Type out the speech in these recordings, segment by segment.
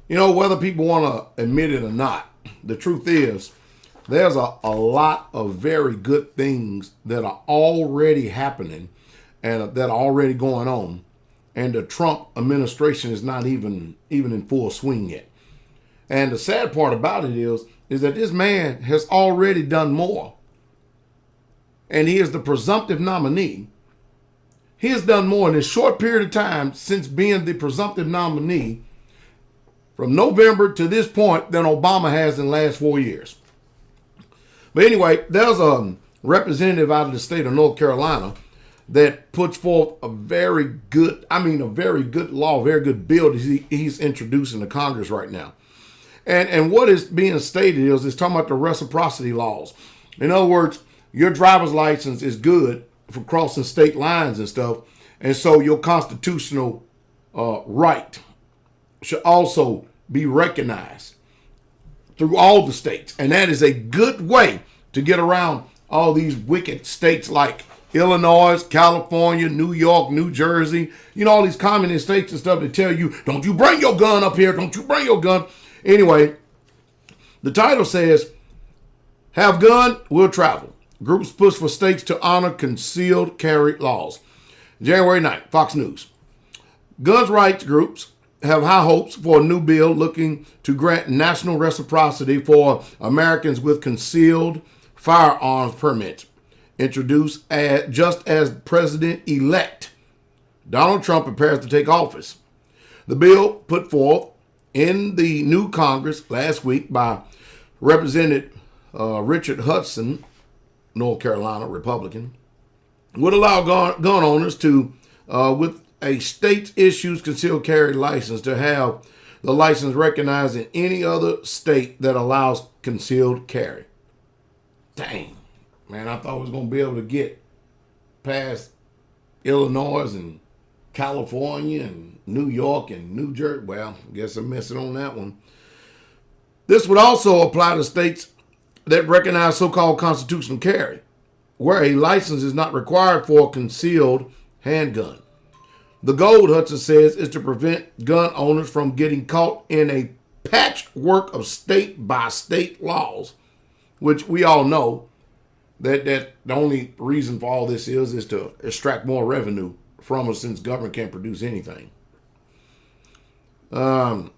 You know, whether people want to admit it or not, the truth is there's a lot of very good things that are already happening and that are already going on. And the Trump administration is not even in full swing yet. And the sad part about it is that this man has already done more. And he is the presumptive nominee. He has done more in this short period of time since being the presumptive nominee from November to this point than Obama has in the last 4 years. But anyway, there's a representative out of the state of North Carolina that puts forth a very good law, a very good bill that he's introducing to Congress right now. And what is being stated is it's talking about the reciprocity laws. In other words, your driver's license is good for crossing state lines and stuff. And so your constitutional right should also be recognized through all the states. And that is a good way to get around all these wicked states like Illinois, California, New York, New Jersey, all these communist states and stuff that tell you, don't you bring your gun up here, don't you bring your gun. Anyway, the title says, have gun, will travel. Groups push for states to honor concealed carry laws. January 9th, Fox News. Guns rights groups have high hopes for a new bill looking to grant national reciprocity for Americans with concealed firearms permits, introduced just as President-elect Donald Trump prepares to take office. The bill put forth in the new Congress last week by Representative Richard Hudson, North Carolina Republican, would allow gun owners to, with a state issues concealed carry license, to have the license recognized in any other state that allows concealed carry. Dang, man, I thought I was going to be able to get past Illinois and California and New York and New Jersey. Well, I guess I'm missing on that one. This would also apply to states that recognize so-called constitutional carry, where a license is not required for a concealed handgun. The goal, Hudson says, is to prevent gun owners from getting caught in a patchwork of state-by-state laws, which we all know that the only reason for all this is to extract more revenue from us, since government can't produce anything. Your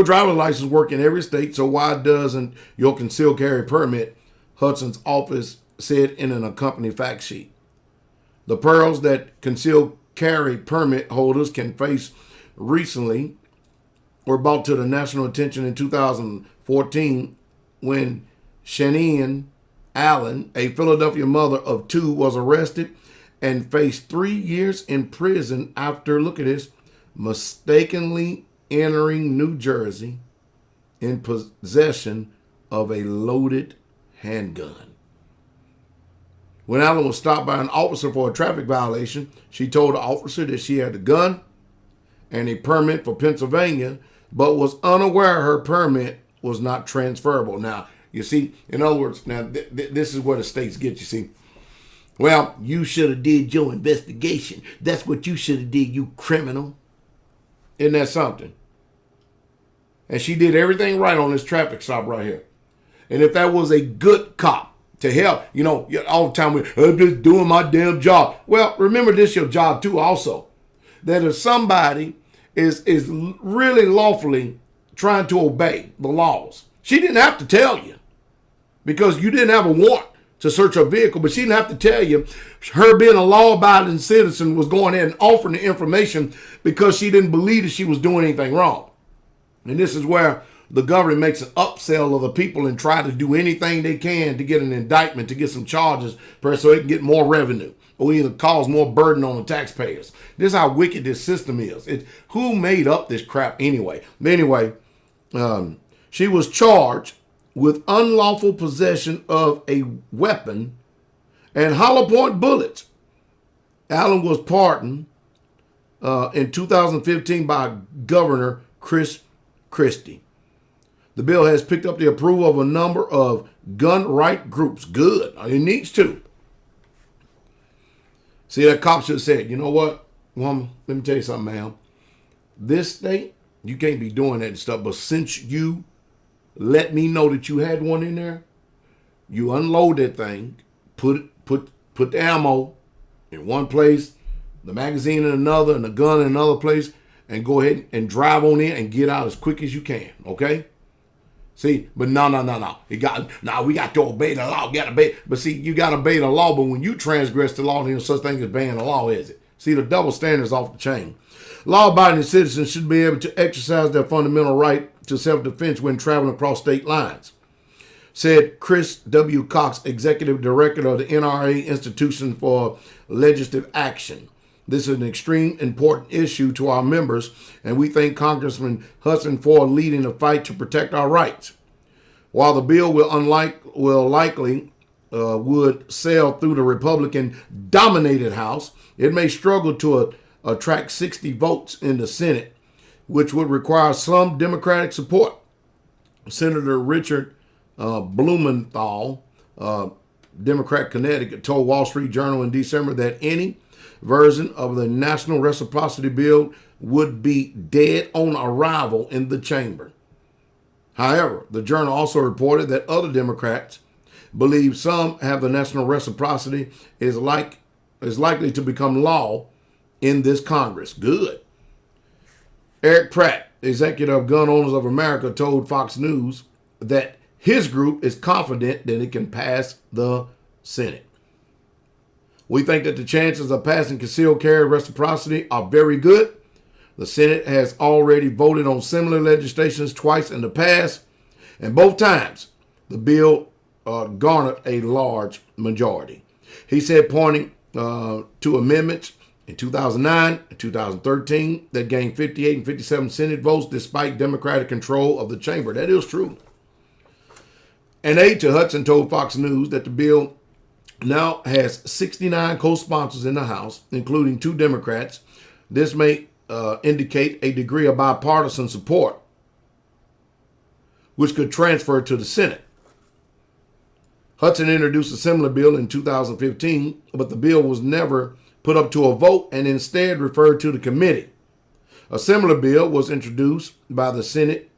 driver's license work in every state, so why doesn't your concealed carry permit? Hudson's office said in an accompanying fact sheet. The perils that concealed carry permit holders can face recently were brought to the national attention in 2014 when Shannon Allen, a Philadelphia mother of two, was arrested and faced 3 years in prison after, look at this, mistakenly entering New Jersey in possession of a loaded handgun. When Allen was stopped by an officer for a traffic violation, she told the officer that she had a gun and a permit for Pennsylvania, but was unaware her permit was not transferable. Now, you see, in other words, now this is where the states get, you see. Well, you should have did your investigation. That's what you should have did, you criminal. Isn't that something? And she did everything right on this traffic stop right here. And if that was a good cop to help, all the time, I'm just doing my damn job. Well, remember this your job too also. That if somebody is really lawfully trying to obey the laws, she didn't have to tell you because you didn't have a warrant to search her vehicle, but she didn't have to tell you. Her being a law-abiding citizen was going in and offering the information because she didn't believe that she was doing anything wrong. And this is where the government makes an upsell of the people and try to do anything they can to get an indictment, to get some charges, so they can get more revenue or either cause more burden on the taxpayers. This is how wicked this system is. Who made up this crap anyway? Anyway, she was charged with unlawful possession of a weapon and hollow point bullets. Allen was pardoned in 2015 by Governor Chris Christie. The bill has picked up the approval of a number of gun right groups. Good. It needs to. See, that cop should have said, you know what, woman, let me tell you something, ma'am. this state, you can't be doing that and stuff. But since you let me know that you had one in there, you unload that thing, put the ammo in one place, the magazine in another, and the gun in another place, and go ahead and drive on in and get out as quick as you can. Okay? See, but no. We got to obey the law. But see, you got to obey the law. But when you transgress the law, there's no such thing as obeying the law, is it? See, the double standard is off the chain. Law-abiding citizens should be able to exercise their fundamental right to self-defense when traveling across state lines, said Chris W. Cox, Executive Director of the NRA Institution for Legislative Action. This is an extreme important issue to our members, and we thank Congressman Hudson for leading the fight to protect our rights. While the bill will likely would sail through the Republican-dominated House, it may struggle to attract 60 votes in the Senate, which would require some Democratic support. Senator Richard Blumenthal, Democrat Connecticut, told Wall Street Journal in December that any version of the National Reciprocity Bill would be dead on arrival in the chamber. However, the journal also reported that other Democrats believe some have the National Reciprocity is likely to become law in this Congress. Good. Eric Pratt, executive of Gun Owners of America, told Fox News that his group is confident that it can pass the Senate. We think that the chances of passing concealed carry reciprocity are very good. The Senate has already voted on similar legislations twice in the past, and both times the bill garnered a large majority. He said, pointing to amendments in 2009 and 2013 that gained 58 and 57 Senate votes despite Democratic control of the chamber. That is true. An aide to Hudson told Fox News that the bill now has 69 co-sponsors in the House, including 2 Democrats. This may indicate a degree of bipartisan support, which could transfer to the Senate. Hudson introduced a similar bill in 2015, but the bill was never put up to a vote and instead referred to the committee. A similar bill was introduced by the Senate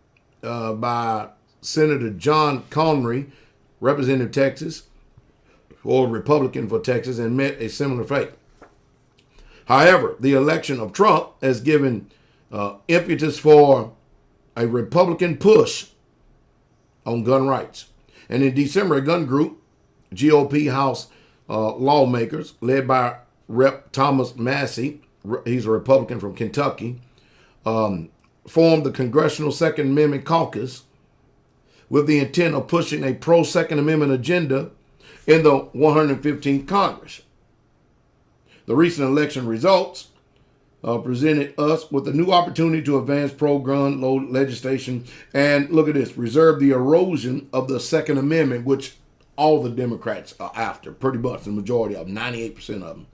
by Senator John Conry, Representative Texas, or Republican for Texas, and met a similar fate. However, the election of Trump has given impetus for a Republican push on gun rights. And in December, a gun group, GOP House lawmakers, led by Rep. Thomas Massey, he's a Republican from Kentucky, formed the Congressional Second Amendment Caucus with the intent of pushing a pro-Second Amendment agenda in the 115th Congress. The recent election results presented us with a new opportunity to advance pro-gun legislation and, look at this, reserve the erosion of the Second Amendment, which all the Democrats are after, pretty much the majority of them, 98% of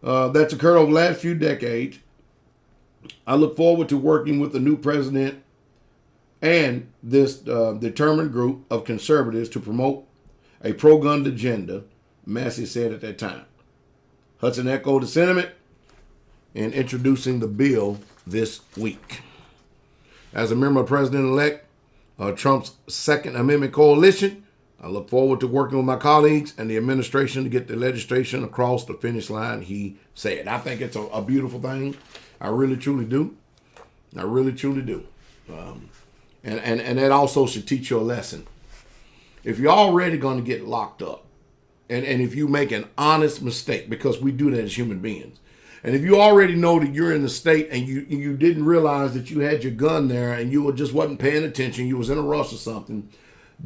them. That's occurred over the last few decades. I look forward to working with the new president and this determined group of conservatives to promote a pro-gun agenda, Massey said at that time. Hudson echoed the sentiment in introducing the bill this week. As a member of President-elect Trump's Second Amendment coalition, I look forward to working with my colleagues and the administration to get the legislation across the finish line, he said. I think it's a beautiful thing. I really, truly do. I really, truly do. And that also should teach you a lesson. If you're already going to get locked up, and if you make an honest mistake, because we do that as human beings, and if you already know that you're in the state and you didn't realize that you had your gun there and you just wasn't paying attention, you was in a rush or something,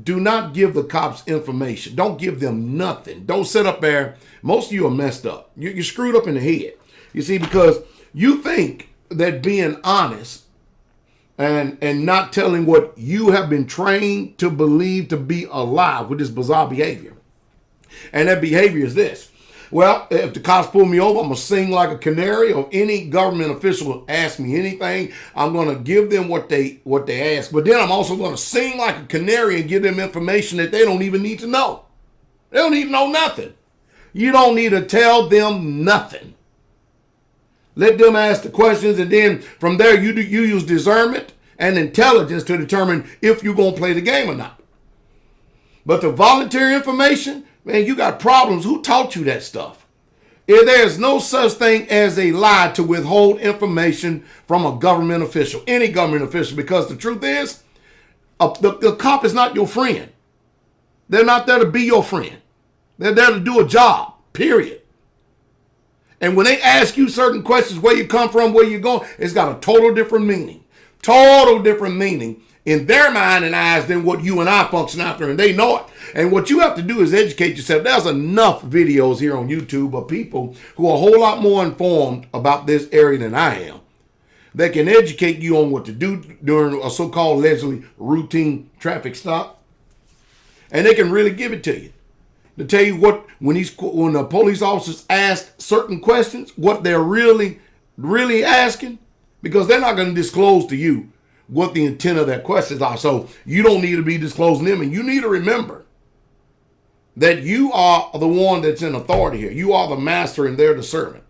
do not give the cops information. Don't give them nothing. Don't sit up there. Most of you are messed up. You're screwed up in the head. You see, because you think that being honest and not telling what you have been trained to believe to be a lie with this bizarre behavior. And that behavior is this. Well, if the cops pull me over, I'm going to sing like a canary, or any government official ask me anything, I'm going to give them what they ask. But then I'm also going to sing like a canary and give them information that they don't even need to know. They don't need to know nothing. You don't need to tell them nothing. Let them ask the questions, and then from there you use discernment and intelligence to determine if you're going to play the game or not. But the voluntary information, man, you got problems. Who taught you that stuff? If there's no such thing as a lie to withhold information from a government official, any government official, because the truth is, the cop is not your friend. They're not there to be your friend. They're there to do a job, period. And when they ask you certain questions, where you come from, where you're going, it's got a total different meaning. Total different meaning in their mind and eyes than what you and I function after, and they know it. And what you have to do is educate yourself. There's enough videos here on YouTube of people who are a whole lot more informed about this area than I am. They can educate you on what to do during a so-called allegedly routine traffic stop. And they can really give it to you. To tell you what, when the police officers ask certain questions, what they're really asking, because they're not going to disclose to you what the intent of their questions are. So you don't need to be disclosing them. And you need to remember that you are the one that's in authority here. You are the master and they're the servant.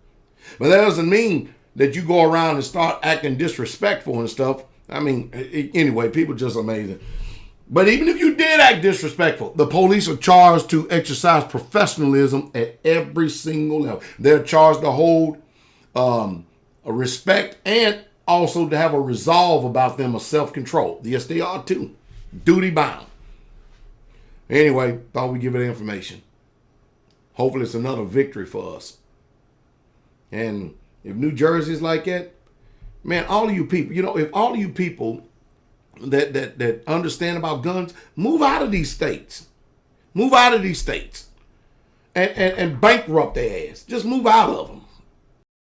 But that doesn't mean that you go around and start acting disrespectful and stuff. I mean, anyway, people are just amazing. But even if you did act disrespectful, the police are charged to exercise professionalism at every single level. They're charged to hold a respect and also to have a resolve about them of self-control. Yes, they are too. Duty bound. Anyway, thought we'd give it information. Hopefully it's another victory for us. And if New Jersey's like that, man, all of you people, if all of you people that understand about guns, move out of these states. Move out of these states. And bankrupt their ass. Just move out of them.